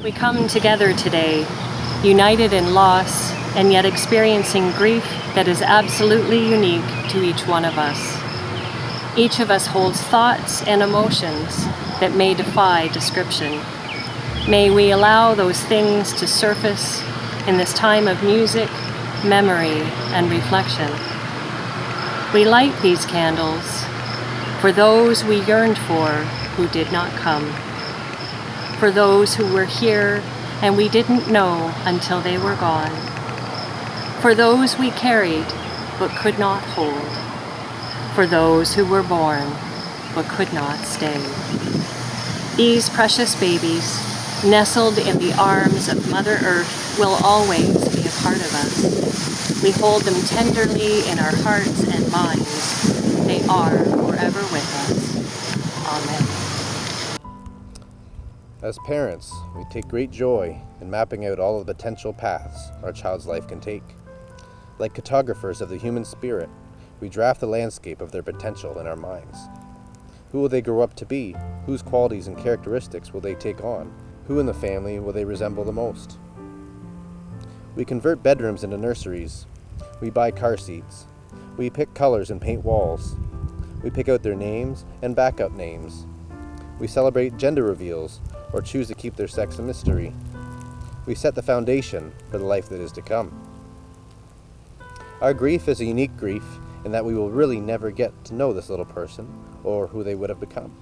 We come together today, united in loss and yet experiencing grief that is absolutely unique to each one of us. Each of us holds thoughts and emotions that may defy description. May we allow those things to surface in this time of music, memory, and reflection. We light these candles for those we yearned for who did not come, for those who were here and we didn't know until they were gone, for those we carried but could not hold, for those who were born but could not stay. These precious babies, nestled in the arms of Mother Earth, will always be a part of us. We hold them tenderly in our hearts and minds. They are forever with us. Amen. As parents, we take great joy in mapping out all of the potential paths our child's life can take. Like cartographers of the human spirit, we draft the landscape of their potential in our minds. Who will they grow up to be? Whose qualities and characteristics will they take on? Who in the family will they resemble the most? We convert bedrooms into nurseries. We buy car seats. We pick colors and paint walls. We pick out their names and backup names. We celebrate gender reveals or choose to keep their sex a mystery. We set the foundation for the life that is to come. Our grief is a unique grief in that we will really never get to know this little person or who they would have become.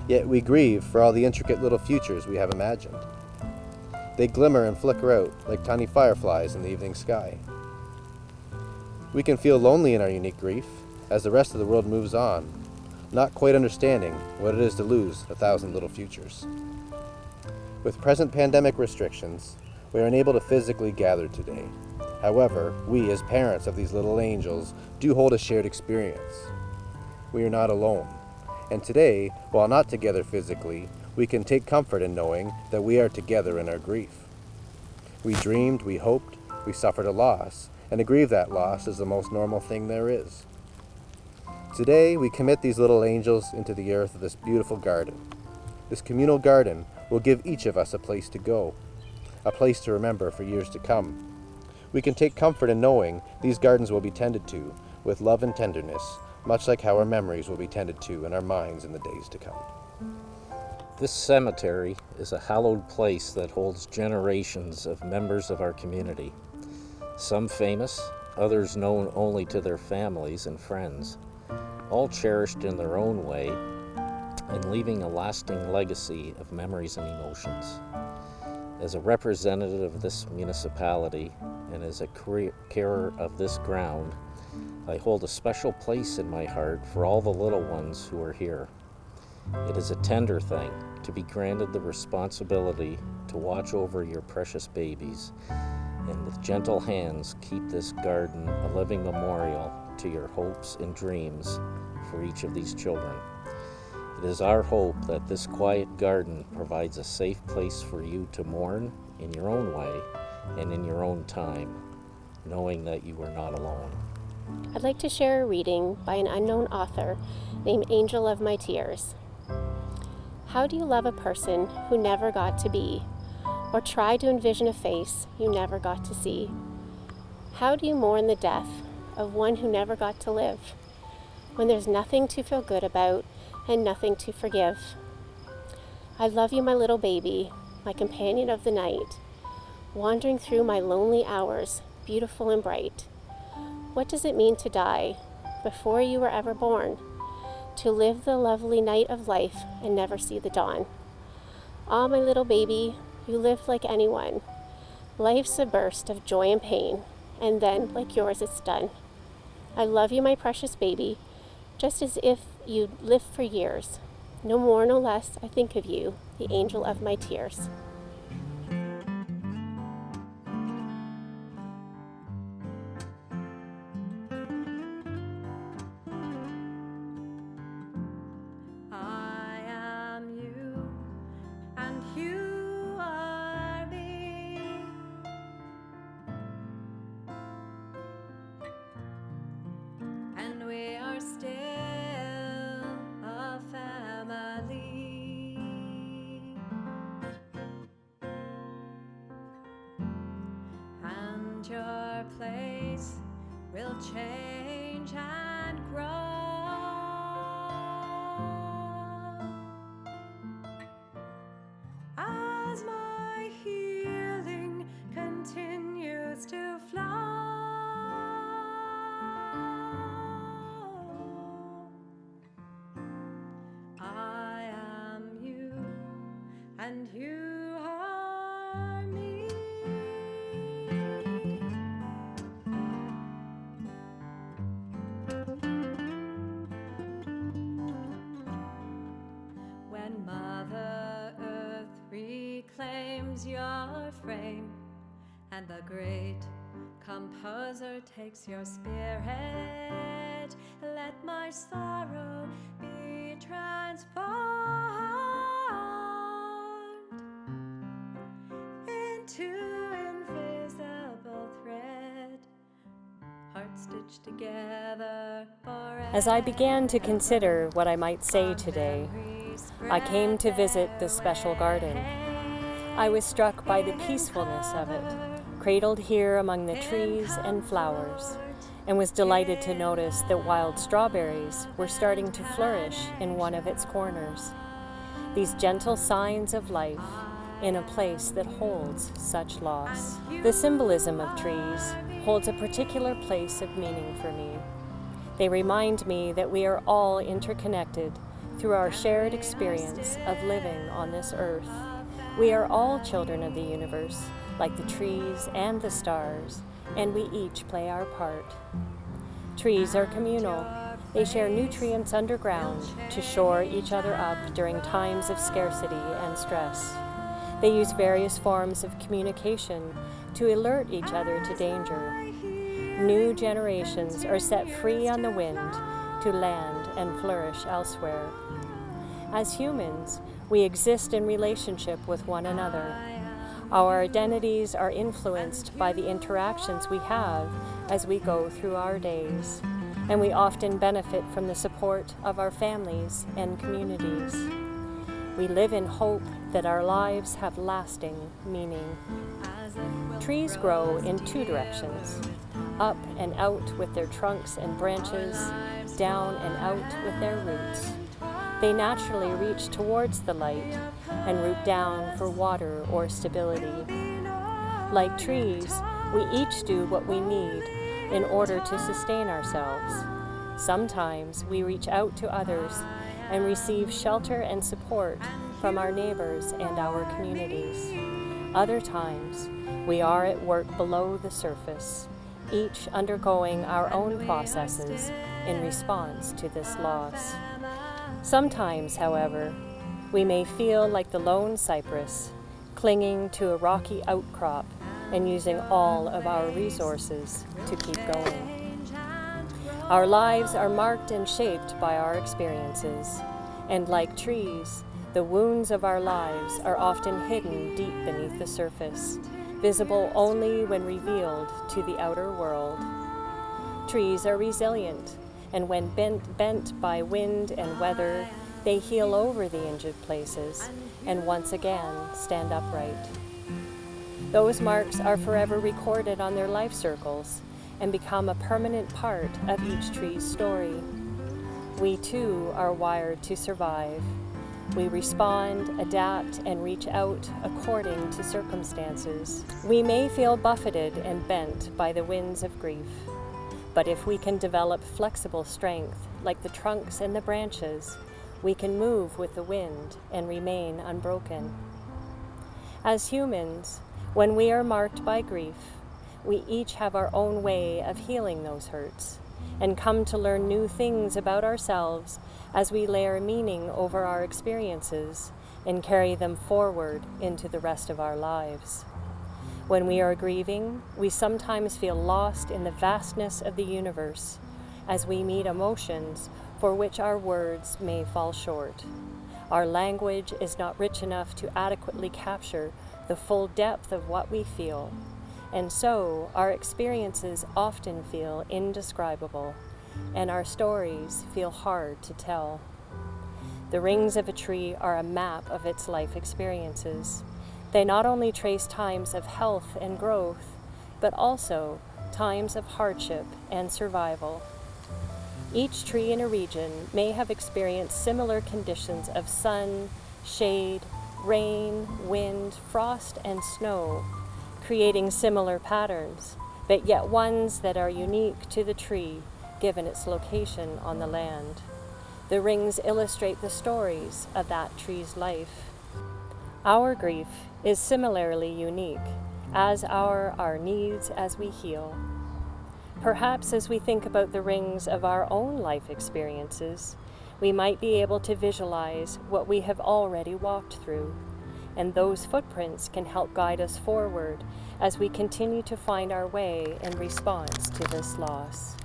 Yet we grieve for all the intricate little futures we have imagined. They glimmer and flicker out like tiny fireflies in the evening sky. We can feel lonely in our unique grief as the rest of the world moves on, not quite understanding what it is to lose 1,000 little futures. With present pandemic restrictions, we are unable to physically gather today. However, we as parents of these little angels do hold a shared experience. We are not alone. And today, while not together physically, we can take comfort in knowing that we are together in our grief. We dreamed, we hoped, we suffered a loss, and to grieve that loss is the most normal thing there is. Today, we commit these little angels into the earth of this beautiful garden. This communal garden will give each of us a place to go, a place to remember for years to come. We can take comfort in knowing these gardens will be tended to with love and tenderness, much like how our memories will be tended to in our minds in the days to come. This cemetery is a hallowed place that holds generations of members of our community. Some famous, others known only to their families and friends, all cherished in their own way and leaving a lasting legacy of memories and emotions. As a representative of this municipality and as a carer of this ground, I hold a special place in my heart for all the little ones who are here. It is a tender thing to be granted the responsibility to watch over your precious babies and with gentle hands keep this garden a living memorial to your hopes and dreams for each of these children. It is our hope that this quiet garden provides a safe place for you to mourn in your own way and in your own time, knowing that you are not alone. I'd like to share a reading by an unknown author named Angel of My Tears. How do you love a person who never got to be, or try to envision a face you never got to see? How do you mourn the death of one who never got to live, when there's nothing to feel good about and nothing to forgive? I love you, my little baby, my companion of the night, wandering through my lonely hours, beautiful and bright. What does it mean to die before you were ever born? To live the lovely night of life and never see the dawn. Ah, my little baby, you lived like anyone. Life's a burst of joy and pain, and then, like yours, it's done. I love you, my precious baby, just as if you'd lived for years. No more, no less, I think of you, the angel of my tears. I am you, and you are me. And we are still a family. find your place, will change and grow. As my healing continues to flow, I am you, and you are me. When Mother Earth reclaims your frame, and the great composer takes your spirit, let my sorrow be transformed into invisible thread, hearts stitched together forever. As I began to consider what I might say today, I came to visit this special garden. I was struck by the peacefulness of it, cradled here among the trees and flowers, and was delighted to notice that wild strawberries were starting to flourish in one of its corners. These gentle signs of life in a place that holds such loss. The symbolism of trees holds a particular place of meaning for me. They remind me that we are all interconnected through our shared experience of living on this earth. We are all children of the universe, like the trees and the stars, and we each play our part. Trees are communal. They share nutrients underground to shore each other up during times of scarcity and stress. They use various forms of communication to alert each other to danger. New generations are set free on the wind to land and flourish elsewhere. As humans, we exist in relationship with one another. Our identities are influenced by the interactions we have as we go through our days, and we often benefit from the support of our families and communities. We live in hope that our lives have lasting meaning. Trees grow in two directions, up and out with their trunks and branches, down and out with their roots. They naturally reach towards the light and root down for water or stability. Like trees, we each do what we need in order to sustain ourselves. Sometimes we reach out to others and receive shelter and support from our neighbors and our communities. Other times, we are at work below the surface, each undergoing our own processes in response to this loss. Sometimes, however, we may feel like the lone cypress, clinging to a rocky outcrop and using all of our resources to keep going. Our lives are marked and shaped by our experiences, and like trees, the wounds of our lives are often hidden deep beneath the surface, visible only when revealed to the outer world. Trees are resilient, and when bent by wind and weather, they heal over the injured places and once again stand upright. Those marks are forever recorded on their life circles and become a permanent part of each tree's story. We too are wired to survive. We respond, adapt, and reach out according to circumstances. We may feel buffeted and bent by the winds of grief, but if we can develop flexible strength, like the trunks and the branches, we can move with the wind and remain unbroken. As humans, when we are marked by grief, we each have our own way of healing those hurts and come to learn new things about ourselves as we layer meaning over our experiences and carry them forward into the rest of our lives. When we are grieving, we sometimes feel lost in the vastness of the universe as we meet emotions for which our words may fall short. Our language is not rich enough to adequately capture the full depth of what we feel, and so our experiences often feel indescribable, and our stories feel hard to tell. The rings of a tree are a map of its life experiences. They not only trace times of health and growth, but also times of hardship and survival. Each tree in a region may have experienced similar conditions of sun, shade, rain, wind, frost, and snow, creating similar patterns, but yet ones that are unique to the tree given its location on the land. The rings illustrate the stories of that tree's life. Our grief is similarly unique, as are our needs as we heal. Perhaps as we think about the rings of our own life experiences, we might be able to visualize what we have already walked through, and those footprints can help guide us forward as we continue to find our way in response to this loss.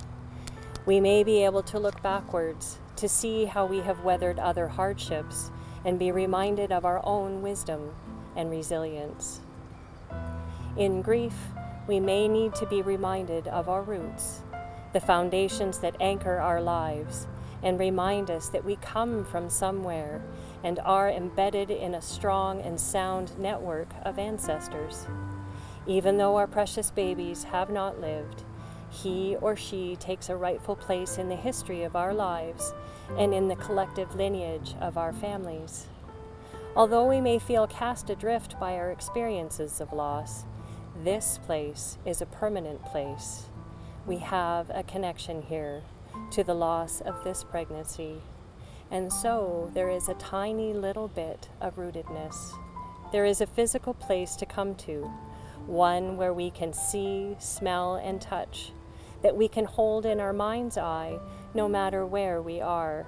We may be able to look backwards to see how we have weathered other hardships and be reminded of our own wisdom and resilience. In grief, we may need to be reminded of our roots, the foundations that anchor our lives and remind us that we come from somewhere and are embedded in a strong and sound network of ancestors. Even though our precious babies have not lived, he or she takes a rightful place in the history of our lives and in the collective lineage of our families. Although we may feel cast adrift by our experiences of loss, this place is a permanent place. We have a connection here to the loss of this pregnancy, and so there is a tiny little bit of rootedness. There is a physical place to come to, one where we can see, smell, and touch, that we can hold in our mind's eye no matter where we are.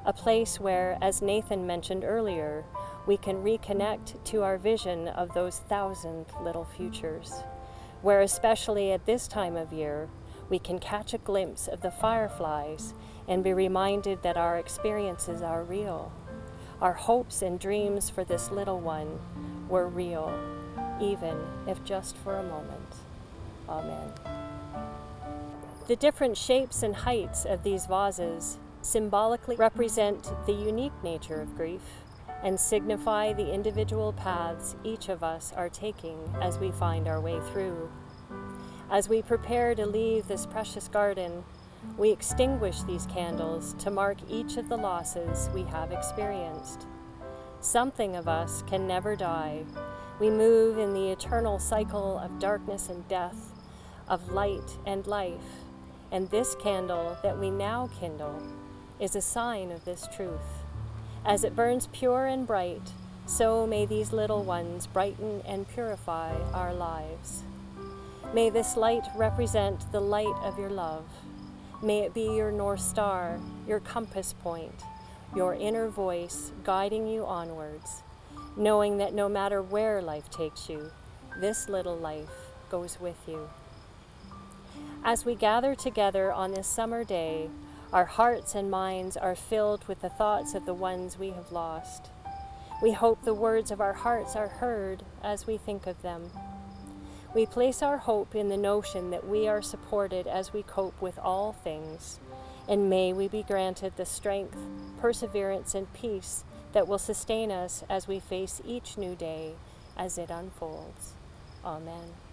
A place where, as Nathan mentioned earlier, we can reconnect to our vision of those 1,000 little futures, where especially at this time of year, we can catch a glimpse of the fireflies and be reminded that our experiences are real. Our hopes and dreams for this little one were real, even if just for a moment. Amen. The different shapes and heights of these vases symbolically represent the unique nature of grief and signify the individual paths each of us are taking as we find our way through. As we prepare to leave this precious garden, we extinguish these candles to mark each of the losses we have experienced. Something of us can never die. We move in the eternal cycle of darkness and death, of light and life, and this candle that we now kindle is a sign of this truth. As it burns pure and bright, so may these little ones brighten and purify our lives. May this light represent the light of your love. May it be your North Star, your compass point, your inner voice guiding you onwards, knowing that no matter where life takes you, this little life goes with you. As we gather together on this summer day, our hearts and minds are filled with the thoughts of the ones we have lost. We hope the words of our hearts are heard as we think of them. We place our hope in the notion that we are supported as we cope with all things, and may we be granted the strength, perseverance, and peace that will sustain us as we face each new day as it unfolds. Amen.